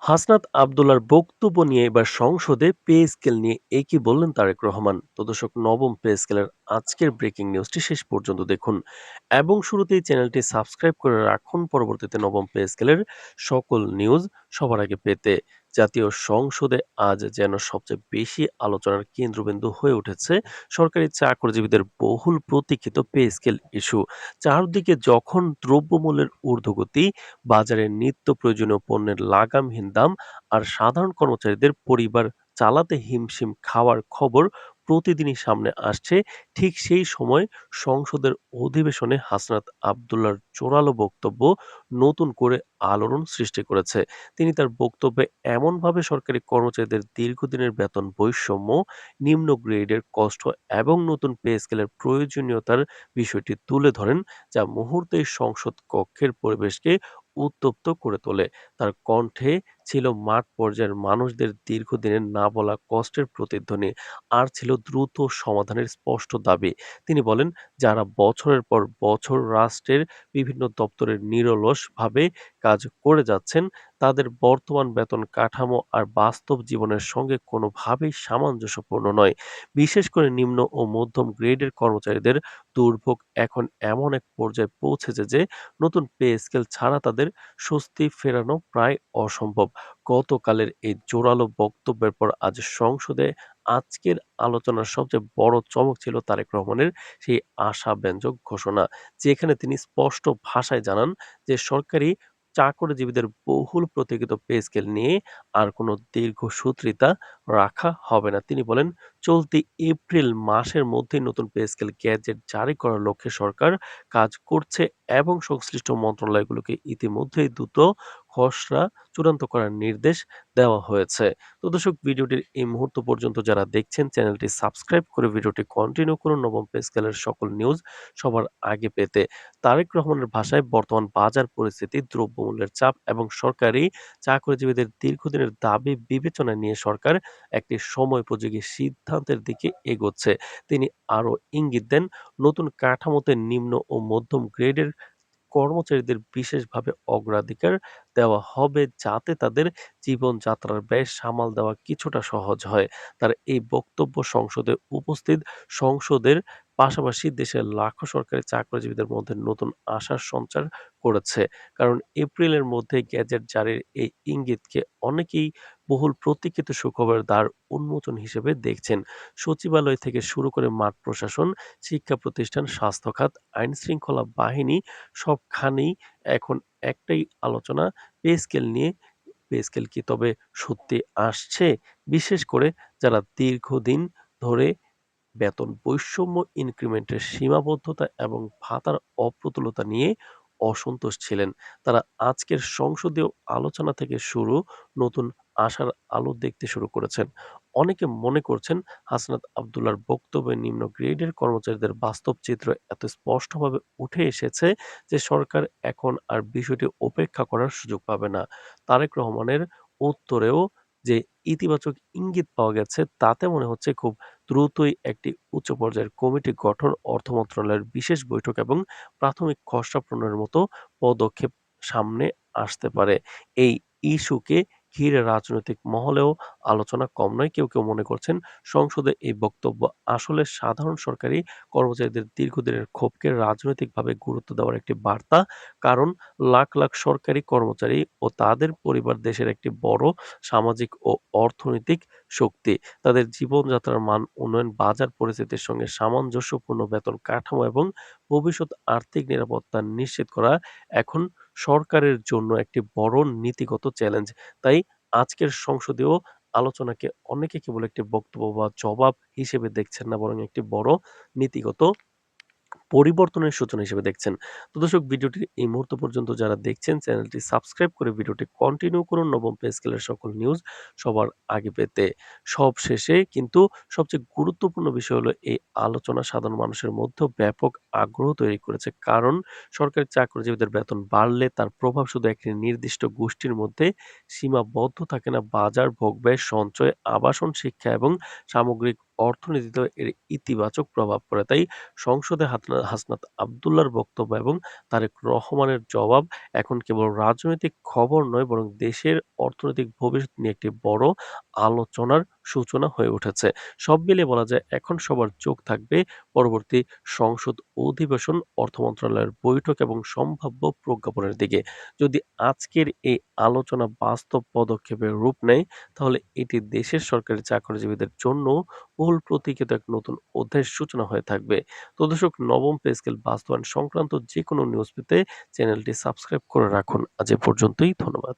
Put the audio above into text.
হাসনাত আবদুল্লাহর বক্তব্য নিয়ে এবার সংসদে পে স্কেল নিয়ে একই বললেন তারেক রহমান। তো দর্শক, নবম পে স্কেলের আজকের ব্রেকিং নিউজটি শেষ পর্যন্ত দেখুন এবং শুরুতেই চ্যানেলটি সাবস্ক্রাইব করে রাখুন পরবর্তীতে নবম পে স্কেলের সকল নিউজ সবার আগে পেতে। জাতীয় সংসদে আজ যেন সবচেয়ে বেশি আলোচনার কেন্দ্রবিন্দু হয়ে উঠেছে সরকারি চাকরিজীবীদের বহুল প্রতীক্ষিত পে স্কেল ইস্যু। চারদিকে যখন দ্রব্যমূল্যের ঊর্ধ্বগতি, বাজারে নিত্য প্রয়োজনীয় পণ্যের লাগামহীন দাম আর সাধারণ কর্মচারীদের পরিবার চালাতে হিমশিম খাওয়ার খবর প্রতিদিনই সামনে আসছে, ঠিক সেই সময় সংসদের অধিবেশনে হাসনাত আবদুল্লাহর জোরালো বক্তব্য নতুন করে আলোড়ন সৃষ্টি করেছে। তিনি তার বক্তব্যে এমনভাবে সরকারি কর্মচারীদের দীর্ঘদিনের বেতন বৈষম্য, নিম্ন গ্রেডের কষ্ট এবং নতুন পে স্কেলের প্রয়োজনীয়তার বিষয়টি তুলে ধরেন, যা মুহূর্তেই সংসদ কক্ষের পরিবেশকে উত্তপ্ত করে তোলে। তার কণ্ঠে ছিল মাঠ পর্যায়ের মানুষদের দীর্ঘদিনের না বলা কষ্টের প্রতিধ্বনি, আর ছিল দ্রুত সমাধানের স্পষ্ট দাবি। তিনি বলেন, যারা বছরের পর বছর রাষ্ট্রের বিভিন্ন দপ্তরে নিরলসভাবে কাজ করে যাচ্ছেন, তাদের বর্তমান বেতন কাঠামো আর বাস্তব জীবনের সঙ্গে কোনোভাবেই সামঞ্জস্যপূর্ণ নয়। বিশেষ করে নিম্ন ও মধ্যম গ্রেডের কর্মচারীদের দুর্ভোগ এখন এমন এক পর্যায়ে পৌঁছেছে যে নতুন পে স্কেল ছাড়া তাদের স্বস্তি ফেরানো প্রায় অসম্ভব। গতকালের এই জোরালো বক্তব্যের পর আজ সংসদে আজকের আলোচনার সবচেয়ে বড় চমক ছিল তারেক রহমানের সেই আশাব্যঞ্জক ঘোষণা, যেখানে তিনি স্পষ্ট ভাষায় জানান যে সরকারি চাকরিজীবীদের বহুল প্রতীক্ষিত পে স্কেল নিয়ে আর কোনো দীর্ঘসূত্রিতা রাখা হবে না। তিনি বলেন, চলতি এপ্রিল মাসের মধ্যেই নতুন পে স্কেল গ্যাজেট জারি করার লক্ষ্যে সরকার কাজ করছে এবং সংশ্লিষ্ট মন্ত্রণালয়গুলোকে ইতিমধ্যেই দ্রুত খসড়া চূড়ান্ত করার নির্দেশ দেওয়া হয়েছে। তো দর্শক, ভিডিওটির এই মুহূর্ত পর্যন্ত যারা দেখছেন, চ্যানেলটি সাবস্ক্রাইব করে ভিডিওটি কন্টিনিউ করুন নবম পে স্কেলের সকল নিউজ সবার আগে পেতে। তারেক রহমানের ভাষায়, বর্তমান বাজার পরিস্থিতি, দ্রব্যমূল্যের চাপ এবং সরকারি চাকরিজীবীদের দীর্ঘদিনের দাবি বিবেচনায় নিয়ে সরকার একটি সময়োপযোগী সিদ্ধান্তের দিকে এগোচ্ছে। তিনি আরও ইঙ্গিত দেন, নতুন কাঠামোতে নিম্ন ও মধ্যম গ্রেডের কর্মচারীদের বিশেষভাবে অগ্রাধিকার দেওয়া হবে, যাতে তাদের জীবনযাত্রার ব্যয় সামাল দেওয়া কিছুটা সহজ হয়। তার এই বক্তব্য সংসদে উপস্থিত সংসদের পাশাপাশি দেশের লাখো সরকারি চাকরিজীবীদের মধ্যে নতুন আশার সঞ্চার করেছে। কারণ এপ্রিলের মধ্যে গ্যাজেট জারির এই ইঙ্গিতকে অনেকেই বহুল প্রতীক্ষিত সুখবরের দ্বার উন্মোচন হিসেবে দেখছেন। সচিবালয় থেকে শুরু করে মাঠ প্রশাসন, শিক্ষা প্রতিষ্ঠান, স্বাস্থ্য খাত, আইন শৃঙ্খলা বাহিনী, সবখানেই এখন একটাই আলোচনা, পে স্কেল নিয়ে। পে স্কেল কি তবে সত্যি আসছে? বিশেষ করে যারা দীর্ঘদিন ধরে বেতন বৈষম্য, ইনক্রিমেন্টের সীমাবদ্ধতা এবং ভাতার অপ্রতুলতা নিয়ে অসন্তোষ ছিলেন, তারা আজকের সংসদীয় আলোচনা থেকে শুরু নতুন আশার আলো দেখতে শুরু করেছেন। অনেকে মনে করছেন, হাসনাত আবদুল্লাহর বক্তব্যে নিম্ন গ্রেডের কর্মচারীদের বাস্তব চিত্র এত স্পষ্টভাবে উঠে এসেছে যে সরকার এখন আর বিষয়টি উপেক্ষা করার সুযোগ পাবে না। তারেক রহমানের উত্তরেও যে ইতিবাচক ইঙ্গিত পাওয়া গেছে, তাতে মনে হচ্ছে খুব দ্রুতই একটি উচ্চ পর্যায়ের কমিটি গঠন, অর্থ মন্ত্রণালয়ের বিশেষ বৈঠক এবং প্রাথমিক খসড়া প্রণয়নের মতো পদক্ষেপ সামনে আসতে পারে। এই ইস্যুকে ঘিরে রাজনৈতিক মহলেও আলোচনা কম নয়। কেউ মনে করছেন, সংসদে এই বক্তব্য আসলে সাধারণ সরকারি কর্মচারীদের দীর্ঘদিনের ক্ষোভকে রাজনৈতিকভাবে গুরুত্ব দেওয়ার একটি বার্তা। কারণ লাখ লাখ সরকারি কর্মচারী ও তাদের পরিবার দেশের একটি বড় সামাজিক ও অর্থনৈতিক শক্তি। তাদের জীবনযাত্রার মান উন্নয়ন, বাজার পরিস্থিতির সঙ্গে সামঞ্জস্যপূর্ণ বেতন কাঠামো এবং ভবিষ্যৎ আর্থিক নিরাপত্তা নিশ্চিত করা এখন সরকারের জন্য একটি বড় নীতিগত চ্যালেঞ্জ। তাই আজকের সংসদীয় আলোচনাকে অনেকে কেবল একটি বক্তব্য বা জবাব হিসেবে দেখছেন না, বরং একটি বড় নীতিগত পরিবর্তনের সূচনা হিসেবে দেখছেন। তো দর্শক, ভিডিওটি এই মুহূর্ত পর্যন্ত যারা দেখছেন, চ্যানেলটি সাবস্ক্রাইব করে ভিডিওটি কন্টিনিউ করুন নবম পে স্কেলের সকল নিউজ সবার আগে পেতে। সবশেষে কিন্তু সবচেয়ে গুরুত্বপূর্ণ বিষয় হলো, এই আলোচনা সাধারণ মানুষের মধ্যেও ব্যাপক আগ্রহ তৈরি করেছে। কারণ সরকারি চাকরিজীবীদের বেতন বাড়লে তার প্রভাব শুধু একটি নির্দিষ্ট গোষ্ঠীর মধ্যে সীমাবদ্ধ থাকে না। বাজার, ভোগব্যয়, সঞ্চয়, আবাসন, শিক্ষা এবং সামগ্রিক অর্থনীতিতেও এর ইতিবাচক প্রভাব পড়ে। তাই সংসদে হাসনাত আব্দুল্লাহর বক্তব্য এবং তারেক রহমানের জবাব এখন কেবল রাজনৈতিক খবর নয় বরং দেশের অর্থনৈতিক ভবিষ্যৎ নিয়ে একটি বড় আলোচনার সূচনা হয়ে উঠেছে। সব মিলিয়ে বলা যায় এখন সবার চোখ থাকবে পরবর্তী সংসদ অধিবেশন, অর্থ মন্ত্রণালয়ের বৈঠক এবং সম্ভাব্য প্রজ্ঞাপনের দিকে। যদি আজকের এই আলোচনা বাস্তব পদক্ষেপের রূপ নেয়, তাহলে এটি দেশের সরকারি চাকরিজীবীদের জন্য বহুল প্রতীক্ষিত এক নতুন অধ্যায়ের সূচনা হয়ে থাকবে। তো দর্শক, নবম পে স্কেল বাস্তবায়ন সংক্রান্ত যেকোনো নিউজ পেতে চ্যানেলটি সাবস্ক্রাইব করে রাখুন। আজ এ পর্যন্তই, ধন্যবাদ।